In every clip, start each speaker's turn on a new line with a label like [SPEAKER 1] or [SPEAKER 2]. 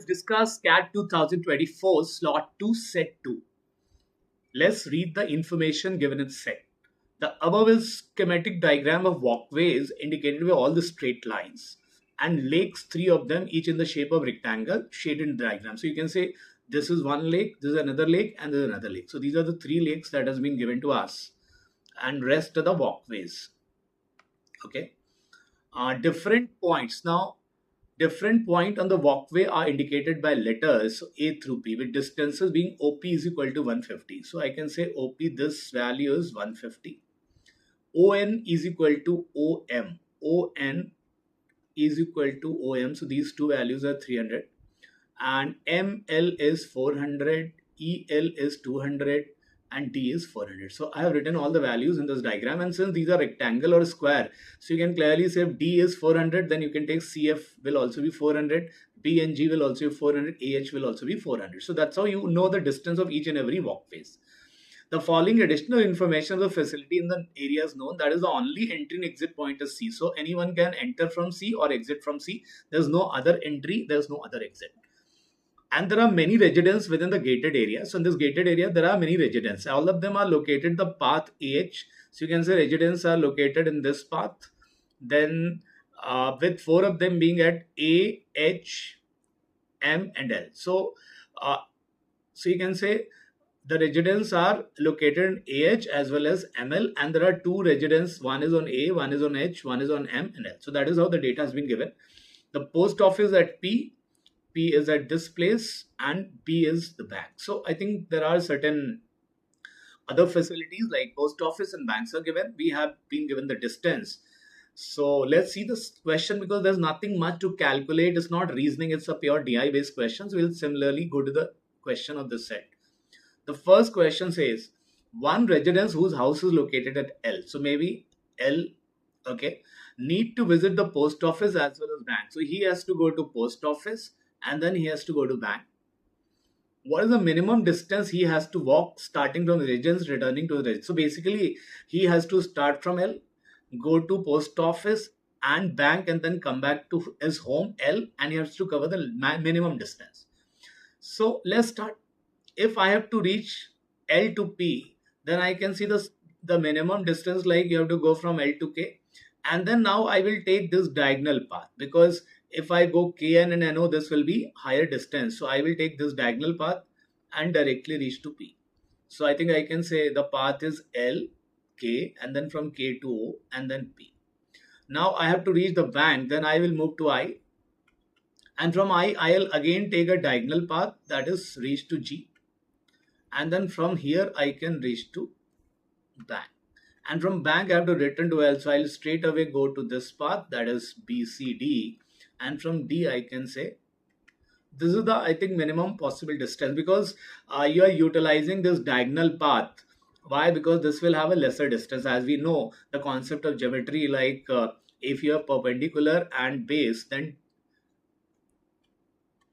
[SPEAKER 1] let's discuss CAT 2024 slot 2 set 2. Let's read the information given in set. The above is schematic diagram of walkways indicated by all the straight lines and lakes, three of them each in the shape of rectangle shaded in the diagram. So you can say this is one lake, this is another lake, and this is another lake. So these are the three lakes that has been given to us, and rest are the walkways. Okay. Different points. Now, different point on the walkway are indicated by letters A through P, with distances being OP is equal to 150. So I can say OP, this value is 150. ON is equal to OM. ON is equal to OM. So these two values are 300. And ML is 400, EL is 200, and D is 400. So I have written all the values in this diagram, and since these are rectangle or square, so you can clearly say if D is 400, then you can take CF will also be 400, B and G will also be 400, AH will also be 400. So that's how you know the distance of each and every walkways. The following additional information of the facility in the area is known. That is the only entry and exit point is C. So anyone can enter from C or exit from C. There's no other entry, there's no other exit. And there are many residents within the gated area. So in this gated area, there are many residents. All of them are located the path AH. So you can say residents are located in this path. Then with four of them being at A, H, M, and L. So you can say the residents are located in AH as well as ML. And there are two residents. One is on A, one is on H, one is on M and L. So that is how the data has been given. The post office at P. P is at this place and B is the bank. So I think there are certain other facilities like post office and banks are given. We have been given the distance. So let's see this question, because there's nothing much to calculate. It's not reasoning. It's a pure DI based question. So we'll similarly go to the question of this set. The first question says one residence whose house is located at L. So maybe L, okay, need to visit the post office as well as bank. So he has to go to post office and then he has to go to bank. What is the minimum distance he has to walk starting from the residence returning to the residence? So basically he has to start from L, go to post office and bank, and then come back to his home L, and he has to cover the minimum distance. So let's start. If I have to reach L to P, then I can see the minimum distance, like you have to go from L to K, and then now I will take this diagonal path, because if I go KN and NO, this will be higher distance. So I will take this diagonal path and directly reach to P. So I think I can say the path is L, K, and then from K to O, and then P. Now I have to reach the bank, then I will move to I. And from I, I'll again take a diagonal path, that is reach to G. And then from here, I can reach to bank. And from bank, I have to return to L. So I'll straight away go to this path, that is B, C, D. And from D, I can say this is the, I think, minimum possible distance, because you are utilizing this diagonal path. Why? Because this will have a lesser distance. As we know, the concept of geometry, like if you have perpendicular and base, then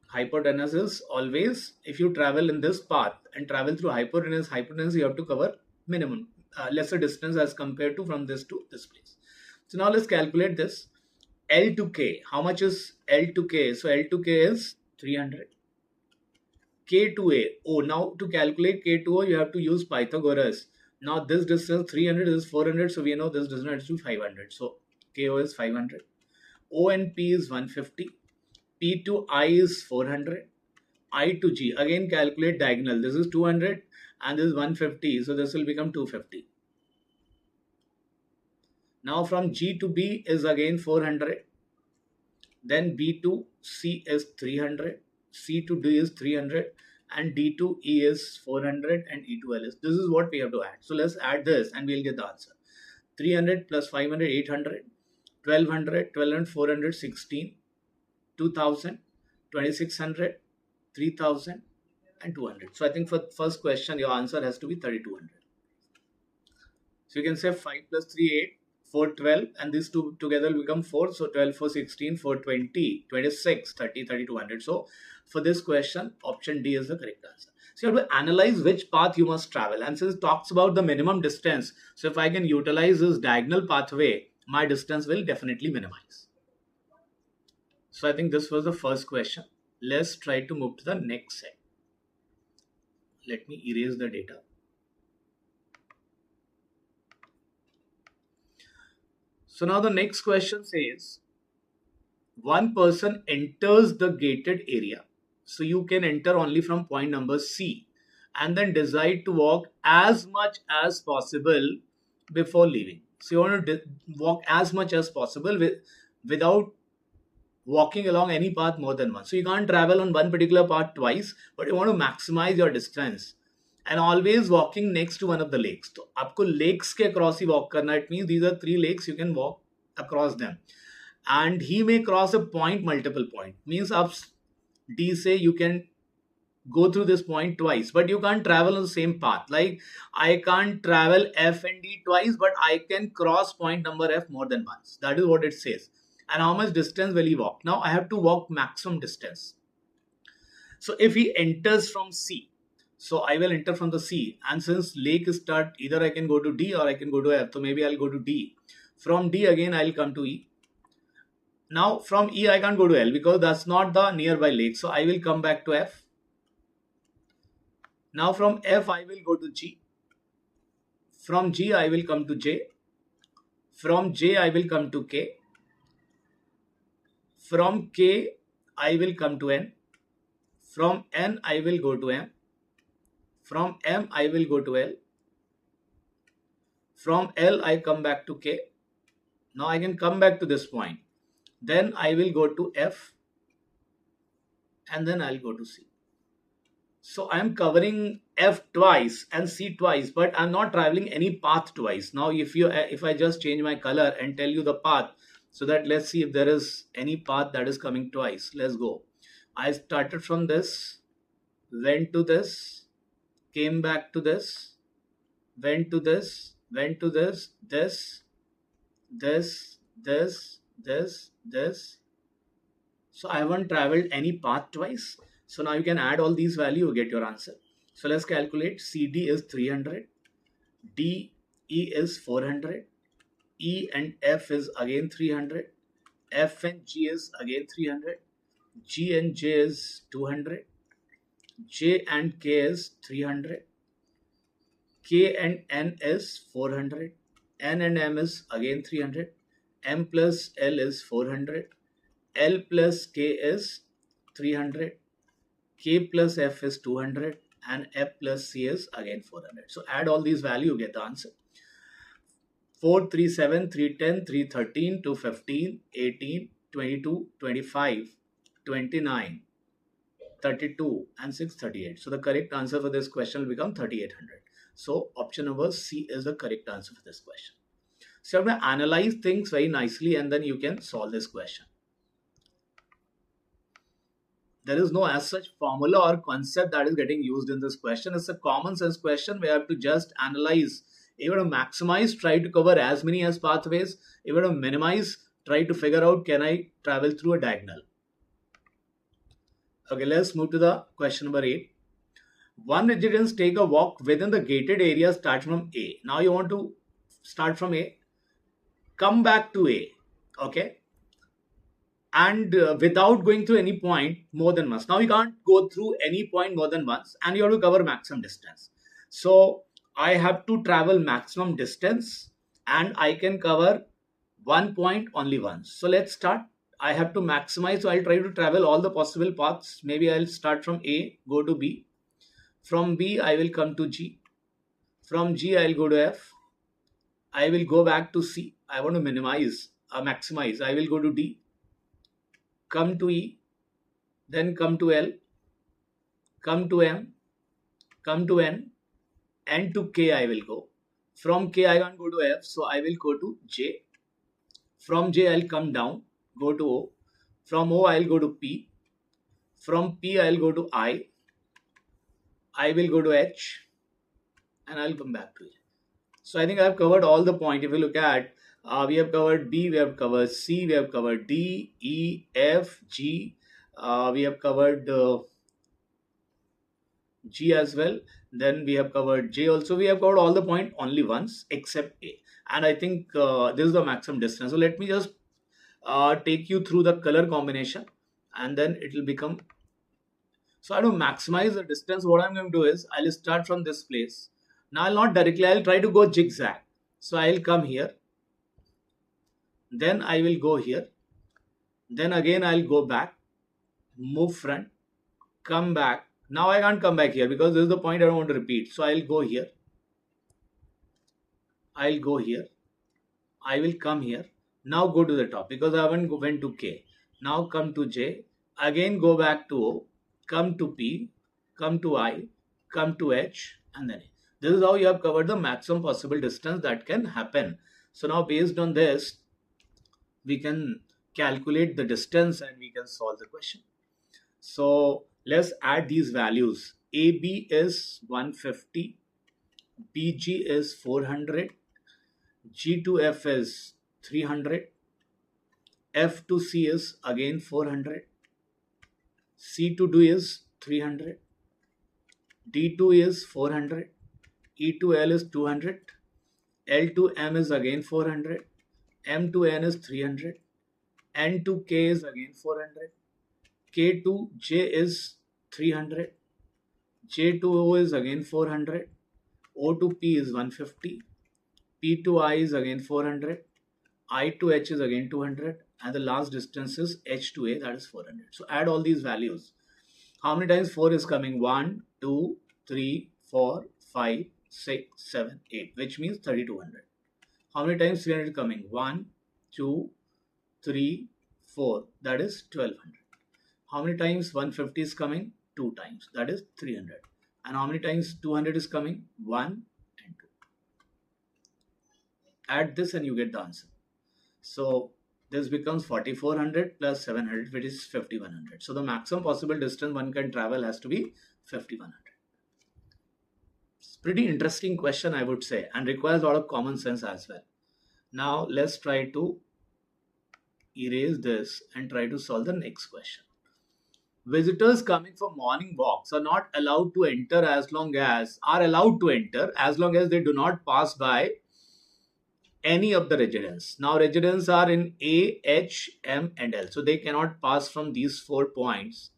[SPEAKER 1] hypotenuse is always, if you travel in this path and travel through hypotenuse, you have to cover minimum, lesser distance as compared to from this to this place. So now let's calculate this. L to K. How much is L to K? So L to K is 300. K to A. Oh, now to calculate K to O, you have to use Pythagoras. Now this distance 300 is 400. So we know this distance is 500. So KO is 500. O and P is 150. P to I is 400. I to G. Again calculate diagonal. This is 200 and this is 150. So this will become 250. Now from G to B is again 400. Then B to C is 300. C to D is 300. And D to E is 400. And E to L is. This is what we have to add. So let's add this and we'll get the answer. 300 plus 500, 800. 1200, 1200, 400, 16. 2000, 2600, 3000 and 200. So I think for first question, your answer has to be 3200. So you can say 5 plus 3, 8. 4, 12, and these two together will become 4. So 12, 4, 16, 4, 20, 26, 30, 3200. So for this question, option D is the correct answer. So you have to analyze which path you must travel. And since it talks about the minimum distance, so if I can utilize this diagonal pathway, my distance will definitely minimize. So I think this was the first question. Let's try to move to the next set. Let me erase the data. So now the next question says, one person enters the gated area. So you can enter only from point number C and then decide to walk as much as possible before leaving. So you want to walk as much as possible without walking along any path more than once. So you can't travel on one particular path twice, but you want to maximize your distance and always walking next to one of the lakes. So आपको lakes के across ही walk करना. It means these are 3 lakes, you can walk across them. And he may cross a point, multiple point. Means up D say you can go through this point twice, but you can't travel on the same path. Like I can't travel F and D twice, but I can cross point number F more than once. That is what it says. And how much distance will he walk? Now I have to walk maximum distance. So if he enters from C, so I will enter from the C, and since lake is start, either I can go to D or I can go to F. So maybe I'll go to D. From D again I'll come to E. Now from E I can't go to L because that's not the nearby lake. So I will come back to F. Now from F I will go to G. From G I will come to J. From J I will come to K. From K I will come to N. From N I will go to M. From M I will go to L. From L I come back to K. Now I can come back to this point. Then I will go to F. And then I'll go to C. So I'm covering F twice and C twice, but I'm not traveling any path twice. Now if I just change my color and tell you the path, so that let's see if there is any path that is coming twice. Let's go. I started from this, went to this, came back to this, went to this, went to this, this, this, this, this. So I haven't traveled any path twice. So now you can add all these values, you get your answer. So let's calculate. CD is 300, DE is 400, E and F is again 300, F and G is again 300, G and J is 200, J and K is 300, K and N is 400, N and M is again 300, M plus L is 400, L plus K is 300, K plus F is 200, and F plus C is again 400. So add all these values, you get the answer. 4, 3, 7, 3, 10, 3, 13, 2, 15, 18, 22, 25, 29, 32, and 6, 38. So the correct answer for this question will become 3800. So option number C is the correct answer for this question. So you have to analyze things very nicely and then you can solve this question. There is no as such formula or concept that is getting used in this question. It's a common sense question. We have to just analyze. If you want to maximize, try to cover as many as pathways. If you want to minimize, try to figure out, can I travel through a diagonal? Okay, let's move to the question number 8. One residents take a walk within the gated area, start from A. Now you want to start from A, come back to A, okay? And without going through any point more than once. Now you can't go through any point more than once and you have to cover maximum distance. So I have to travel maximum distance and I can cover one point only once. So let's start. I have to maximize. So I'll try to travel all the possible paths. Maybe I'll start from A, go to B. From B, I will come to G. From G, I'll go to F. I will go back to C. I want to maximize. I will go to D. Come to E. Then come to L. Come to M. Come to N. And to K, I will go. From K, I can't go to F. So I will go to J. From J, I'll come down. Go to O. From O, I'll go to P. From P, I'll go to I. I will go to H. And I'll come back to J. So I think I've covered all the points. If you look at, we have covered B, we have covered C, we have covered D, E, F, G. We have covered G as well. Then we have covered J also. We have covered all the points only once except A. And I think this is the maximum distance. So let me just take you through the color combination and then it will become So I to maximize the distance, what I'm going to do is I'll start from this place. Now I'll not directly, I'll try to go zigzag. So I'll come here, then I will go here, then again I'll go back, move front, come back. Now I can't come back here because this is the point I don't want to repeat. So I'll go here, I'll go here, I will come here. Now go to the top because I haven't went to K. Now come to J, again go back to O, come to P, come to I, come to H, and then A. This is how you have covered the maximum possible distance that can happen. So now based on this, we can calculate the distance and we can solve the question. So let's add these values. AB is 150, BG is 400, G to F is 300, F to C is again 400, C to D is 300, D to E is 400, E to L is 200, L to M is again 400, M to N is 300, N to K is again 400, K to J is 300, J to O is again 400, O to P is 150, P to I is again 400, I to H is again 200, and the last distance is H to A, that is 400. So add all these values. How many times 4 is coming? 1, 2, 3, 4, 5, 6, 7, 8, which means 3200. How many times 300 is coming? 1, 2, 3, 4, that is 1200. How many times 150 is coming? 2 times, that is 300. And how many times 200 is coming? 1 and 2. Add this and you get the answer. So this becomes 4400 plus 700, which is 5100. So the maximum possible distance one can travel has to be 5100. It's pretty interesting question, I would say, and requires a lot of common sense as well. Now let's try to erase this and try to solve the next question. Visitors coming for morning walks are not allowed to enter as long as they do not pass by any of the residents. Now residents are in A, H, M and L. So they cannot pass from these 4 points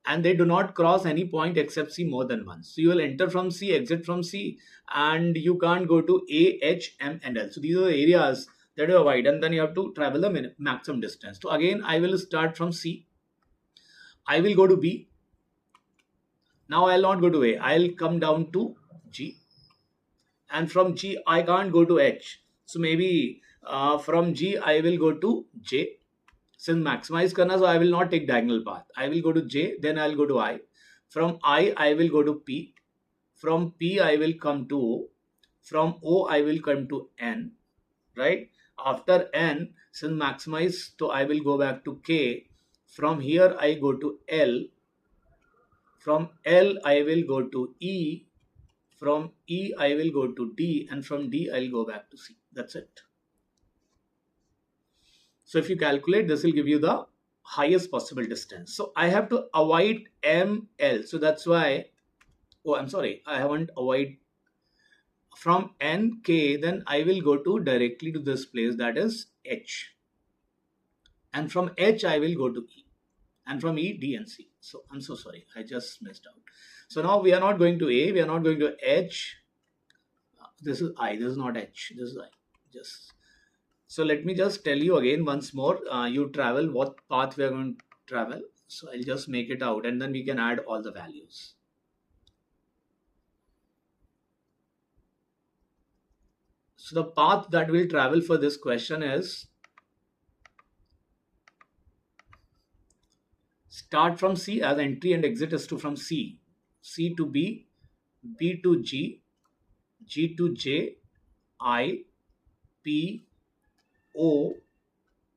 [SPEAKER 1] and they do not cross any point except C more than once. So you will enter from C, exit from C, and you can't go to A, H, M and L. So these are the areas that you avoid, and then you have to travel the maximum distance. So again, I will start from C. I will go to B. Now I will not go to A. I will come down to G. And from G, I can't go to H. So maybe from G, I will go to J. Since maximize karna, so I will not take diagonal path. I will go to J, then I will go to I. From I will go to P. From P, I will come to O. From O, I will come to N. Right? After N, since maximize, so I will go back to K. From here, I go to L. From L, I will go to E. From E, I will go to D. And from D, I'll go back to C. That's it. So if you calculate, this will give you the highest possible distance. So I have to avoid ML. So that's why, oh, I'm sorry, I haven't avoid from NK, then I will go to directly to this place, that is H. And from H, I will go to E. And from E, D and C. So I'm so sorry, I just missed out. So now we are not going to A, we are not going to H. This is I, this is not H, this is I. So let me just tell you again once more, you travel, what path we are going to travel. So I'll just make it out and then we can add all the values. So the path that we'll travel for this question is start from C, as entry and exit is to from C. C to B, B to G, G to J, I, P, O,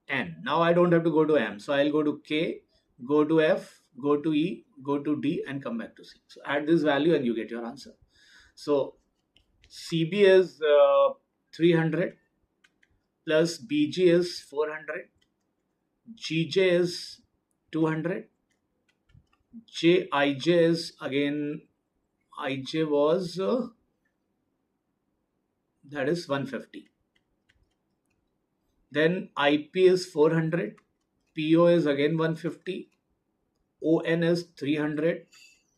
[SPEAKER 1] N. Now I don't have to go to M. So I'll go to K, go to F, go to E, go to D and come back to C. So add this value and you get your answer. So CB is 300 plus BG is 400, GJ is 200, JIJ is again, IJ was that is 150. Then IP is 400, PO is again 150, ON is 300,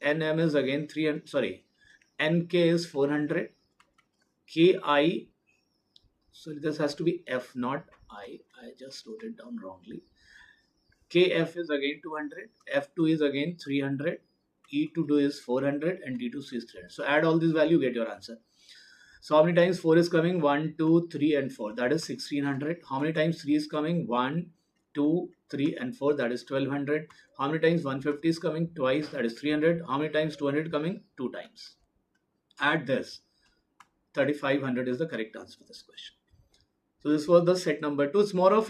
[SPEAKER 1] NM is again 300, sorry, NK is 400, KI, so this has to be F, not I just wrote it down wrongly. KF is again 200, F2 is again 300, E2 is 400, and D2C is 300. So add all these value, get your answer. So how many times 4 is coming? 1, 2, 3, and 4. That is 1600. How many times 3 is coming? 1, 2, 3, and 4. That is 1200. How many times 150 is coming? Twice. That is 300. How many times 200 coming? 2 times. Add this. 3500 is the correct answer for this question. So this was the set number 2. It's more of,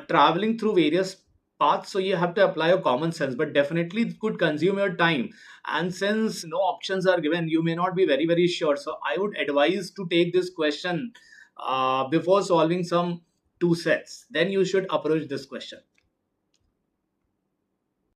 [SPEAKER 1] traveling through various paths. So you have to apply your common sense, but definitely it could consume your time. And since no options are given, you may not be very, very sure. So I would advise to take this question before solving some 2 sets. Then you should approach this question.